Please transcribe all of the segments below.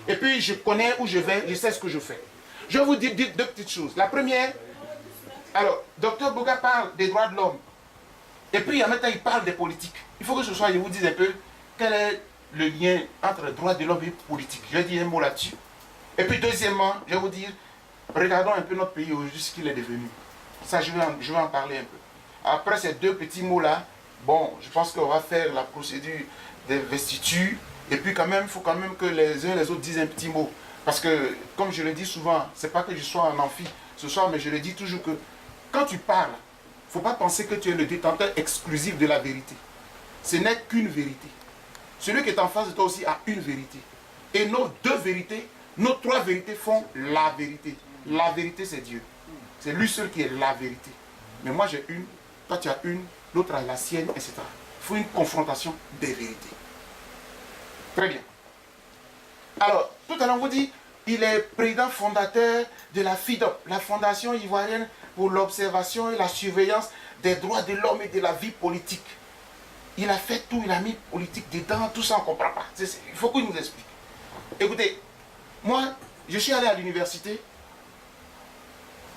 Et puis je connais où je vais, je sais ce que je fais. Je vais vous dire deux petites choses. La première, alors, Dr Boga parle des droits de l'homme. Et puis en même temps, il parle des politiques. Il faut que ce soit, je vous dise un peu, quel est le lien entre les droits de l'homme et politique. Je vais dire un mot là-dessus. Et puis deuxièmement, je vais vous dire, regardons un peu notre pays aujourd'hui, ce qu'il est devenu. Ça, je vais en parler un peu. Après ces deux petits mots-là, bon, je pense qu'on va faire la procédure d'investiture. Et puis quand même, il faut quand même que les uns et les autres disent un petit mot. Parce que, comme je le dis souvent, c'est pas que je sois en amphi ce soir, mais je le dis toujours que quand tu parles, il ne faut pas penser que tu es le détenteur exclusif de la vérité. Ce n'est qu'une vérité. Celui qui est en face de toi aussi a une vérité. Et nos deux vérités, nos trois vérités font la vérité. La vérité, c'est Dieu. C'est lui seul qui est la vérité. Mais moi, j'ai une, toi, tu as une, l'autre a la sienne, etc. Il faut une confrontation des vérités. Très bien. Alors, tout à l'heure, on vous dit, il est président fondateur de la FIDOP, la Fondation ivoirienne pour l'observation et la surveillance des droits de l'homme et de la vie politique. Il a fait tout, il a mis politique dedans, tout ça on ne comprend pas. Il faut qu'il nous explique. Écoutez, moi, je suis allé à l'université,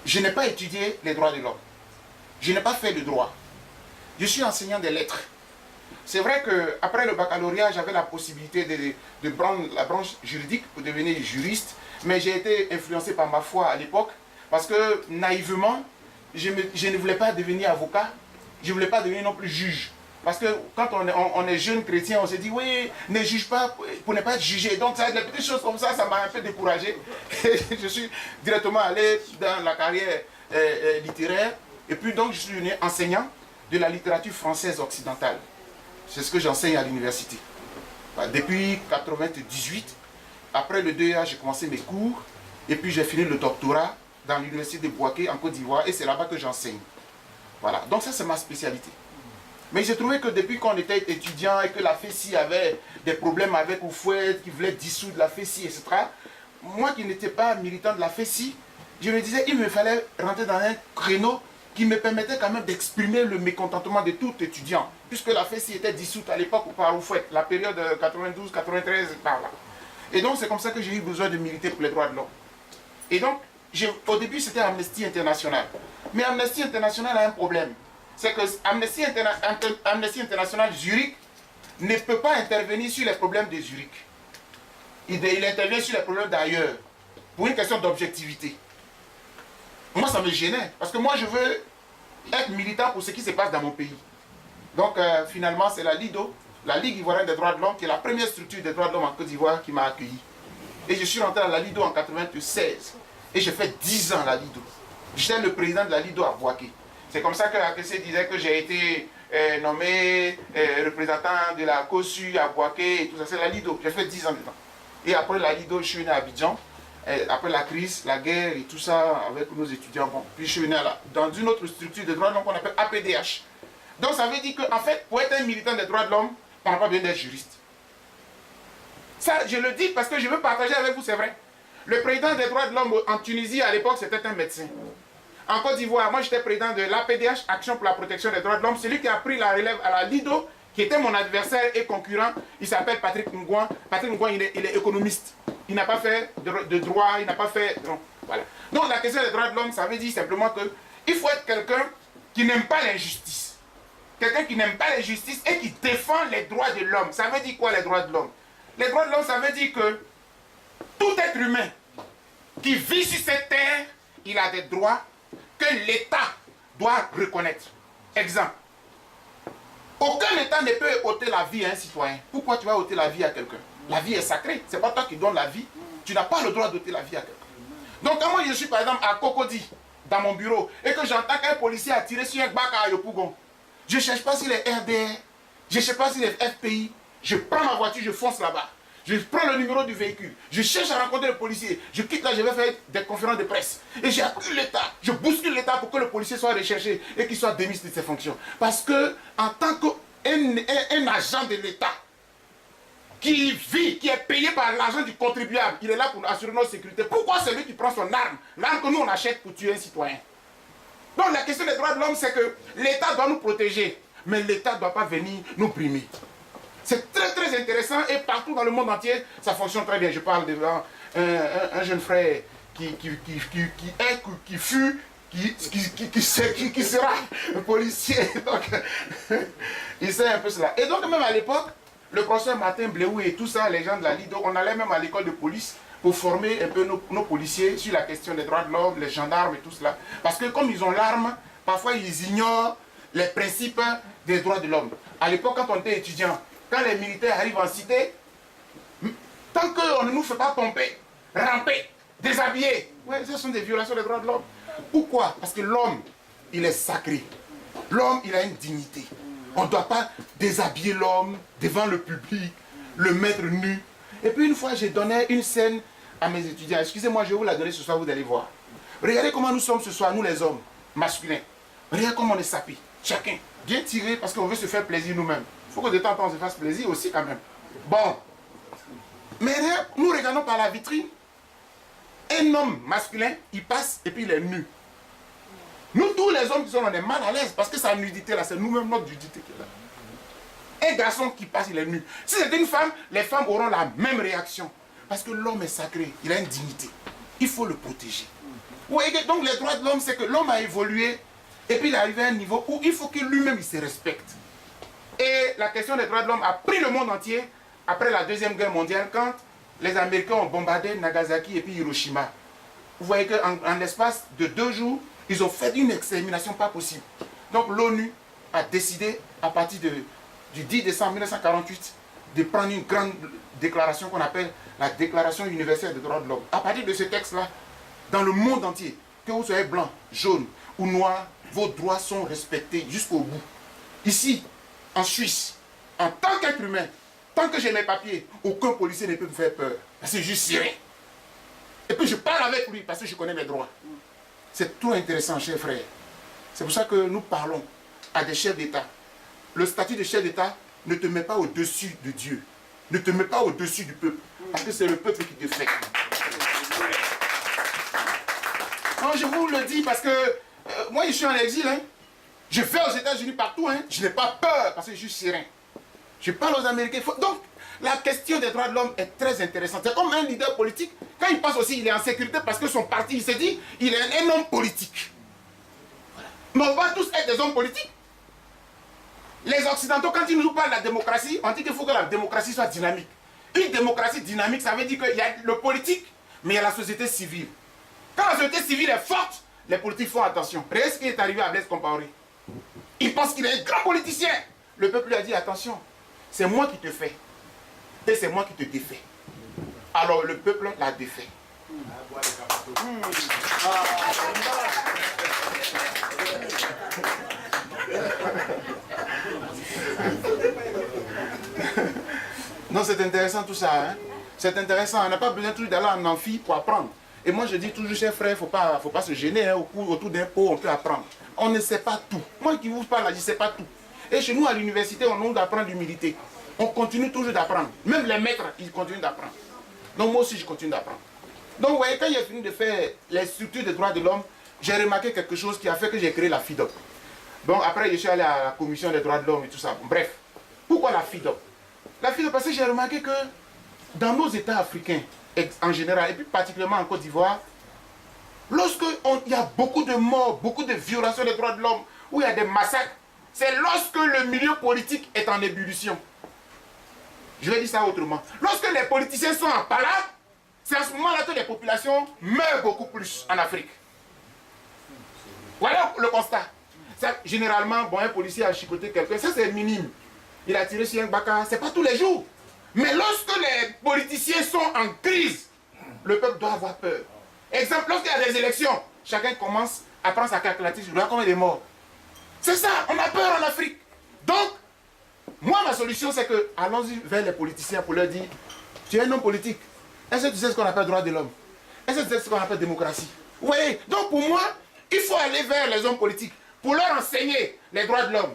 je n'ai pas étudié les droits de l'homme. Je n'ai pas fait de droit. Je suis enseignant des lettres. C'est vrai qu'après le baccalauréat, j'avais la possibilité de prendre la branche juridique pour devenir juriste, mais j'ai été influencé par ma foi à l'époque, parce que naïvement, je ne voulais pas devenir avocat, je ne voulais pas devenir non plus juge. Parce que quand on est jeune chrétien, on se dit, oui, ne juge pas pour ne pas être jugé. Donc, ça, les petites choses comme ça, ça m'a un peu découragé. Je suis directement allé dans la carrière littéraire. Et puis, donc, je suis devenu enseignant de la littérature française occidentale. C'est ce que j'enseigne à l'université. Depuis 1998, après le 2A, j'ai commencé mes cours. Et puis, j'ai fini le doctorat dans l'université de Bouaké, en Côte d'Ivoire. Et c'est là-bas que j'enseigne. Voilà. Donc, ça, c'est ma spécialité. Mais j'ai trouvé que depuis qu'on était étudiant et que la FECI avait des problèmes avec Oufouet, qui voulait dissoudre la FECI, etc., moi qui n'étais pas militant de la FECI, je me disais qu'il me fallait rentrer dans un créneau qui me permettait quand même d'exprimer le mécontentement de tout étudiant, puisque la FECI était dissoute à l'époque par Oufouet, la période 92-93, par là. Et donc c'est comme ça que j'ai eu besoin de militer pour les droits de l'homme. Et donc, au début c'était Amnesty International. Mais Amnesty International a un problème. C'est que Amnesty International Zurich ne peut pas intervenir sur les problèmes de Zurich. Il intervient sur les problèmes d'ailleurs, pour une question d'objectivité. Moi, ça me gênait, parce que moi, je veux être militant pour ce qui se passe dans mon pays. Donc, finalement, c'est la LIDO, la Ligue ivoirienne des droits de l'homme, qui est la première structure des droits de l'homme en Côte d'Ivoire, qui m'a accueilli. Et je suis rentré à la LIDO en 1996. Et j'ai fait 10 ans à la LIDO. J'étais le président de la LIDO à Bouaké. C'est comme ça que l'APC disait que j'ai été nommé représentant de la COSU à Bouaké et tout ça. C'est la LIDO. J'ai fait 10 ans dedans. Et après la LIDO, je suis venu à Abidjan. Après la crise, la guerre et tout ça avec nos étudiants. Bon, puis je suis venu dans une autre structure de droits de l'homme qu'on appelle APDH. Donc ça veut dire qu'en fait, pour être un militant des droits de l'homme, on n'a pas besoin d'être juriste. Ça, je le dis parce que je veux partager avec vous, c'est vrai. Le président des droits de l'homme en Tunisie, à l'époque, c'était un médecin. En Côte d'Ivoire, moi j'étais président de l'APDH, Action pour la protection des droits de l'homme. Celui qui a pris la relève à la LIDO, qui était mon adversaire et concurrent, il s'appelle Patrick Ngouan. Patrick Ngouan, il est économiste. Il n'a pas fait de droit, il n'a pas fait... Non, voilà. Donc la question des droits de l'homme, ça veut dire simplement qu'il faut être quelqu'un qui n'aime pas l'injustice. Quelqu'un qui n'aime pas l'injustice et qui défend les droits de l'homme. Ça veut dire quoi les droits de l'homme? Les droits de l'homme, ça veut dire que tout être humain qui vit sur cette terre, il a des droits que l'État doit reconnaître. Exemple. Aucun État ne peut ôter la vie à un citoyen. Pourquoi tu vas ôter la vie à quelqu'un? La vie est sacrée. Ce n'est pas toi qui donnes la vie. Tu n'as pas le droit d'ôter la vie à quelqu'un. Donc quand moi je suis par exemple à Cocody, dans mon bureau, et que j'entends qu'un policier a tiré sur un bac à Yopougon, je ne cherche pas si les RDR, je ne cherche pas si les FPI, je prends ma voiture, je fonce là-bas. Je prends le numéro du véhicule, je cherche à rencontrer le policier, je quitte là, je vais faire des conférences de presse. Et j'accuse l'État, je bouscule l'État pour que le policier soit recherché et qu'il soit démis de ses fonctions. Parce que, en tant qu'un agent de l'État, qui vit, qui est payé par l'argent du contribuable, il est là pour assurer notre sécurité. Pourquoi c'est lui qui prend son arme, l'arme que nous on achète pour tuer un citoyen? Donc la question des droits de l'homme, c'est que l'État doit nous protéger, mais l'État ne doit pas venir nous brimer. C'est très très intéressant et partout dans le monde entier, ça fonctionne très bien. Je parle devant un jeune frère qui sera policier. Donc, il sait un peu cela. Et donc même à l'époque, le professeur Martin Bléou et tout ça, les gens de la Lido, on allait même à l'école de police pour former un peu nos policiers sur la question des droits de l'homme, les gendarmes et tout cela. Parce que comme ils ont l'arme, parfois ils ignorent les principes des droits de l'homme. À l'époque, quand on était étudiant, quand les militaires arrivent en cité, tant qu'on ne nous fait pas pomper, ramper, déshabiller, ouais, ce sont des violations des droits de l'homme. Pourquoi? Parce que l'homme, il est sacré. L'homme, il a une dignité. On ne doit pas déshabiller l'homme devant le public, le mettre nu. Et puis une fois, j'ai donné une scène à mes étudiants. Excusez-moi, je vais vous la donner ce soir, vous allez voir. Regardez comment nous sommes ce soir, nous les hommes masculins. Regardez comment on est sapés. Chacun, bien tiré parce qu'on veut se faire plaisir nous-mêmes. Il faut que de temps en temps on se fasse plaisir aussi quand même. Bon. Mais nous regardons par la vitrine. Un homme masculin, il passe et puis il est nu. Nous, tous les hommes qui sont là, on est mal à l'aise parce que sa nudité là, c'est nous-mêmes notre nudité qui est là. Un garçon qui passe, il est nu. Si c'était une femme, les femmes auront la même réaction. Parce que l'homme est sacré, il a une dignité. Il faut le protéger. Oui, donc les droits de l'homme, c'est que l'homme a évolué et puis il est arrivé à un niveau où il faut que lui-même il se respecte. Et la question des droits de l'homme a pris le monde entier après la Deuxième Guerre mondiale quand les Américains ont bombardé Nagasaki et puis Hiroshima. Vous voyez qu'en l'espace de 2 jours, ils ont fait une extermination pas possible. Donc l'ONU a décidé, à partir du 10 décembre 1948, de prendre une grande déclaration qu'on appelle la Déclaration universelle des droits de l'homme. À partir de ce texte-là, dans le monde entier, que vous soyez blanc, jaune ou noir, vos droits sont respectés jusqu'au bout. Ici, en Suisse, en tant qu'être humain, tant que j'ai mes papiers, aucun policier ne peut me faire peur. Parce que je suis syrien. Et puis je parle avec lui parce que je connais mes droits. C'est tout intéressant, chers frères. C'est pour ça que nous parlons à des chefs d'État. Le statut de chef d'État ne te met pas au-dessus de Dieu. Ne te met pas au-dessus du peuple. Parce que c'est le peuple qui te fait. Non, je vous le dis parce que moi, je suis en exil. Hein. Je vais aux États-Unis partout. Hein. Je n'ai pas peur parce que je suis syrien. Je parle aux Américains. Donc, la question des droits de l'homme est très intéressante. C'est comme un leader politique. Quand il passe aussi, il est en sécurité parce que son parti, il s'est dit, il est un homme politique. Voilà. Mais on va tous être des hommes politiques. Les Occidentaux, quand ils nous parlent de la démocratie, on dit qu'il faut que la démocratie soit dynamique. Une démocratie dynamique, ça veut dire qu'il y a le politique, mais il y a la société civile. Quand la société civile est forte, les politiques font attention. Regardez ce qui est arrivé à Blaise Compaoré. Il pense qu'il est un grand politicien. Le peuple lui a dit, attention, c'est moi qui te fais. Et c'est moi qui te défais. Alors le peuple l'a défait. Non, c'est intéressant tout ça. Hein? C'est intéressant. On n'a pas besoin toujours d'aller en amphi pour apprendre. Et moi je dis toujours, chers frères, il ne faut pas se gêner. Hein? Autour d'un pot, on peut apprendre. On ne sait pas tout. Moi qui vous parle, je ne sais pas tout. Et chez nous, à l'université, on nous apprend l'humilité. On continue toujours d'apprendre. Même les maîtres, ils continuent d'apprendre. Donc moi aussi, je continue d'apprendre. Donc vous voyez, quand j'ai fini de faire les structures des droits de l'homme, j'ai remarqué quelque chose qui a fait que j'ai créé la FIDOP. Donc après, je suis allé à la commission des droits de l'homme et tout ça. Bref, pourquoi la FIDOP? La FIDOP, parce que j'ai remarqué que dans nos États africains, en général, et puis particulièrement en Côte d'Ivoire, lorsqu'il y a beaucoup de morts, beaucoup de violations des droits de l'homme, où il y a des massacres, c'est lorsque le milieu politique est en ébullition. Je vais dire ça autrement. Lorsque les politiciens sont en parade, c'est à ce moment-là que les populations meurent beaucoup plus en Afrique. Voilà le constat. Ça, généralement, bon, un policier a chicoté quelqu'un, ça c'est minime. Il a tiré sur un baka, c'est pas tous les jours. Mais lorsque les politiciens sont en crise, le peuple doit avoir peur. Exemple, lorsqu'il y a des élections, chacun commence à prendre sa calculatrice, je vois combien de morts. C'est ça, on a peur en Afrique. Donc, moi, ma solution, c'est que allons-y vers les politiciens pour leur dire, tu es un homme politique. Est-ce que tu sais ce qu'on appelle droit de l'homme? Est-ce que tu sais ce qu'on appelle démocratie? Oui, donc pour moi, il faut aller vers les hommes politiques pour leur enseigner les droits de l'homme.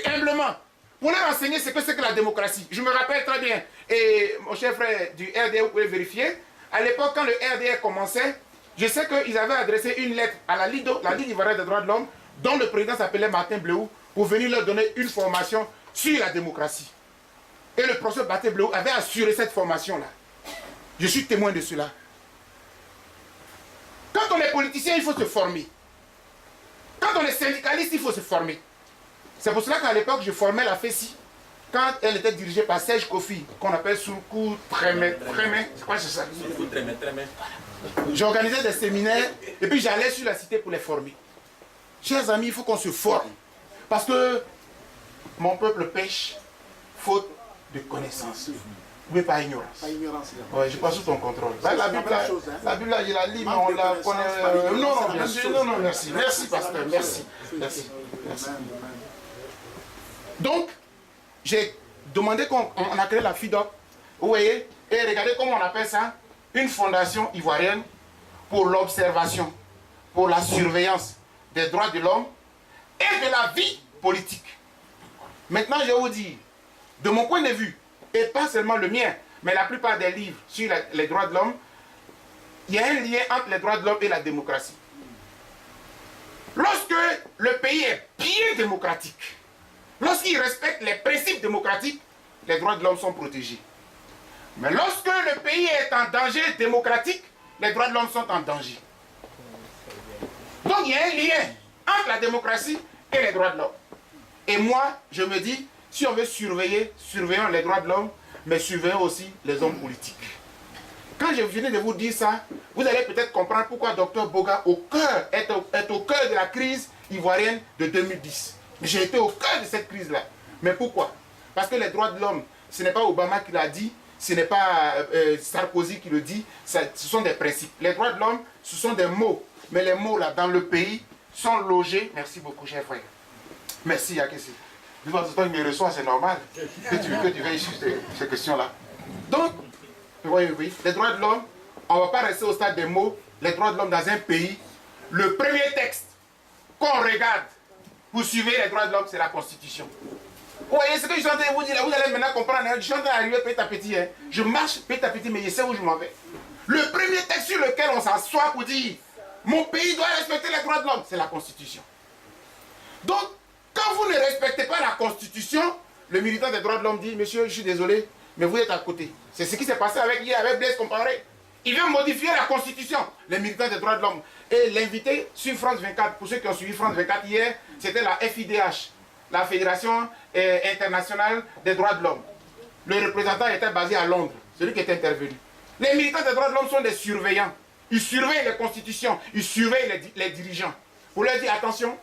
Humblement. Pour leur enseigner ce que c'est que la démocratie. Je me rappelle très bien, et mon cher frère du RDR, vous pouvez vérifier, à l'époque, quand le RDR commençait, je sais qu'ils avaient adressé une lettre à la Ligue ivoirienne des droits de l'homme, dont le président s'appelait Martin Bléou, pour venir leur donner une formation sur la démocratie. et le professeur Baté Bleu avaient assuré cette formation-là. Je suis témoin de cela. Quand on est politicien, il faut se former. Quand on est syndicaliste, il faut se former. C'est pour cela qu'à l'époque, je formais la FESI. Quand elle était dirigée par Serge Kofi, qu'on appelle Soulkou Trémé, c'est quoi c'est ça? Soulkou Trémé. J'organisais des séminaires et puis j'allais sur la cité pour les former. Chers amis, il faut qu'on se forme. Parce que mon peuple pêche faute de connaissances. Oui, par ignorance. Par ignorance. Oui, je passe sous ton contrôle. La Bible, là, je la lis, mais on la connaît. Non, bien sûr. Non, merci. Merci, pasteur. Merci. Donc, j'ai demandé qu'on a créé la FIDOC. Vous voyez? Et regardez comment on appelle ça. Une fondation ivoirienne pour l'observation, pour la surveillance des droits de l'homme et de la vie politique. Maintenant, je vais vous dire, de mon point de vue, et pas seulement le mien, mais la plupart des livres sur les droits de l'homme, il y a un lien entre les droits de l'homme et la démocratie. Lorsque le pays est bien démocratique, lorsqu'il respecte les principes démocratiques, les droits de l'homme sont protégés. Mais lorsque le pays est en danger démocratique, les droits de l'homme sont en danger. Donc il y a un lien entre la démocratie et les droits de l'homme. Et moi, je me dis, si on veut surveiller, surveillons les droits de l'homme, mais surveillons aussi les hommes politiques. Quand je venais de vous dire ça, vous allez peut-être comprendre pourquoi Dr Boga est au cœur de la crise ivoirienne de 2010. J'ai été au cœur de cette crise-là. Mais pourquoi? Parce que les droits de l'homme, ce n'est pas Obama qui l'a dit, ce n'est pas Sarkozy qui le dit, ce sont des principes. Les droits de l'homme, ce sont des mots. Mais les mots là, dans le pays, sont logés. Merci beaucoup, cher frère. Merci, Yakessi. De toute façon, il me reçoit, c'est normal que tu veilles sur ces questions-là. Donc, oui, les droits de l'homme, on ne va pas rester au stade des mots. Les droits de l'homme dans un pays, le premier texte qu'on regarde pour suivre les droits de l'homme, c'est la Constitution. Vous voyez ce que je suis en train de vous dire là, vous allez maintenant comprendre. Hein? Je suis en train d'arriver petit à petit. Hein? Je marche petit à petit, mais je sais où je m'en vais. Le premier texte sur lequel on s'assoit pour dire mon pays doit respecter les droits de l'homme, c'est la Constitution. Donc, quand vous ne respectez pas la Constitution, le militant des droits de l'homme dit, monsieur, je suis désolé, mais vous êtes à côté. C'est ce qui s'est passé hier avec Blaise Compaoré. Il veut modifier la Constitution, les militants des droits de l'homme. Et l'invité sur France 24, pour ceux qui ont suivi France 24 hier, c'était la FIDH, la Fédération internationale des droits de l'homme. Le représentant était basé à Londres, celui qui est intervenu. Les militants des droits de l'homme sont des surveillants. Ils surveillent les constitutions, ils surveillent les dirigeants. Pour leur dire, attention,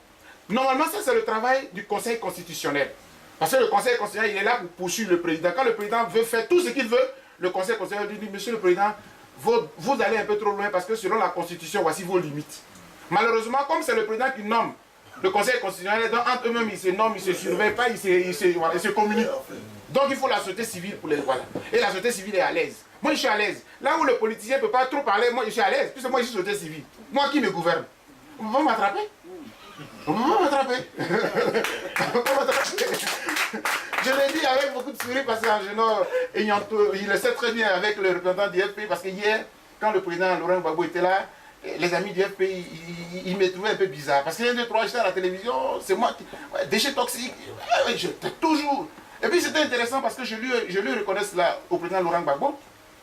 normalement ça c'est le travail du Conseil constitutionnel. Parce que le Conseil constitutionnel, il est là pour poursuivre le président. Quand le président veut faire tout ce qu'il veut, le Conseil constitutionnel lui dit, monsieur le président, vous allez un peu trop loin parce que selon la Constitution, voici vos limites. Malheureusement, comme c'est le président qui nomme le Conseil constitutionnel, donc entre eux-mêmes, ils se nomment, ils ne se surveillent pas, ils se communiquent. Donc il faut la société civile pour les... Voilà. Et la société civile est à l'aise. Moi, je suis à l'aise. Là où le politicien ne peut pas trop parler, moi, je suis à l'aise. Puisque moi, je suis société civile. Moi qui me gouverne. On va m'attraper. On va m'attraper. Je l'ai dit avec beaucoup de sourire parce qu'Angénor, il le sait très bien avec le représentant du FPI. Parce que hier, quand le président Laurent Gbagbo était là, les amis du FPI, ils me trouvaient un peu bizarre. Parce qu'il y a 2, 3 j'étais à la télévision, c'est moi qui... Ouais, déchets toxiques, j'étais toujours... Et puis c'était intéressant parce que je lui reconnais cela au président Laurent Gbagbo.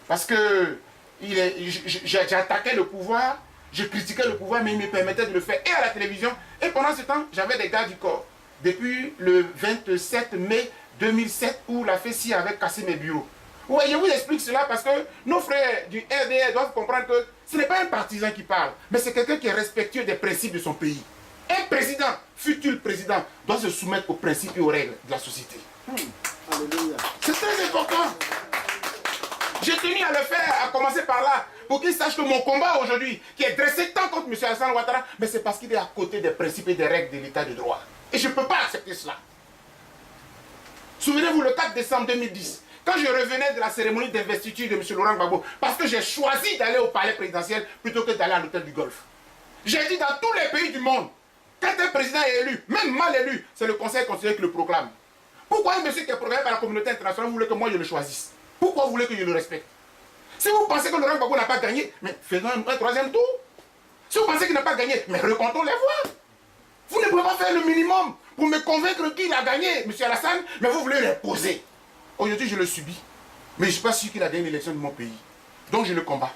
Parce que j'attaquais le pouvoir, je critiquais le pouvoir, mais il me permettait de le faire et à la télévision. Et pendant ce temps, j'avais des gardes du corps. Depuis le 27 mai 2007, où la FESI avait cassé mes bureaux. Ouais, je vous explique cela parce que nos frères du RDR doivent comprendre que ce n'est pas un partisan qui parle, mais c'est quelqu'un qui est respectueux des principes de son pays. Un président, futur président, doit se soumettre aux principes et aux règles de la société. C'est très important. J'ai tenu à le faire, à commencer par là, pour qu'il sache que mon combat aujourd'hui, qui est dressé tant contre M. Alassane Ouattara, mais c'est parce qu'il est à côté des principes et des règles de l'état de droit. Et je ne peux pas accepter cela. Souvenez-vous, le 4 décembre 2010, quand je revenais de la cérémonie d'investiture de M. Laurent Gbagbo, parce que j'ai choisi d'aller au palais présidentiel plutôt que d'aller à l'hôtel du Golfe. J'ai dit dans tous les pays du monde, quand un président est élu, même mal élu, c'est le Conseil constitutionnel qui le proclame. Pourquoi un monsieur qui est proclamé par la communauté internationale, vous voulez que moi je le choisisse? Pourquoi vous voulez que je le respecte? Si vous pensez que Laurent Gbagbo n'a pas gagné, mais faisons un troisième tour. Si vous pensez qu'il n'a pas gagné, mais recomptons les voix. Vous ne pouvez pas faire le minimum pour me convaincre qu'il a gagné, M. Alassane, mais vous voulez l'imposer. Aujourd'hui, je le subis. Mais je ne suis pas sûr qu'il a gagné l'élection de mon pays. Donc je le combats.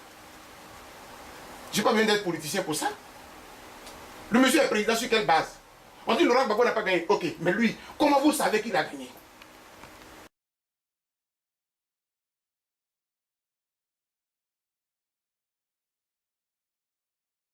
Je n'ai pas besoin d'être politicien pour ça. Le monsieur est président sur quelle base? On dit Laurent Gbagbo n'a pas gagné. Ok, mais lui, comment vous savez qu'il a gagné?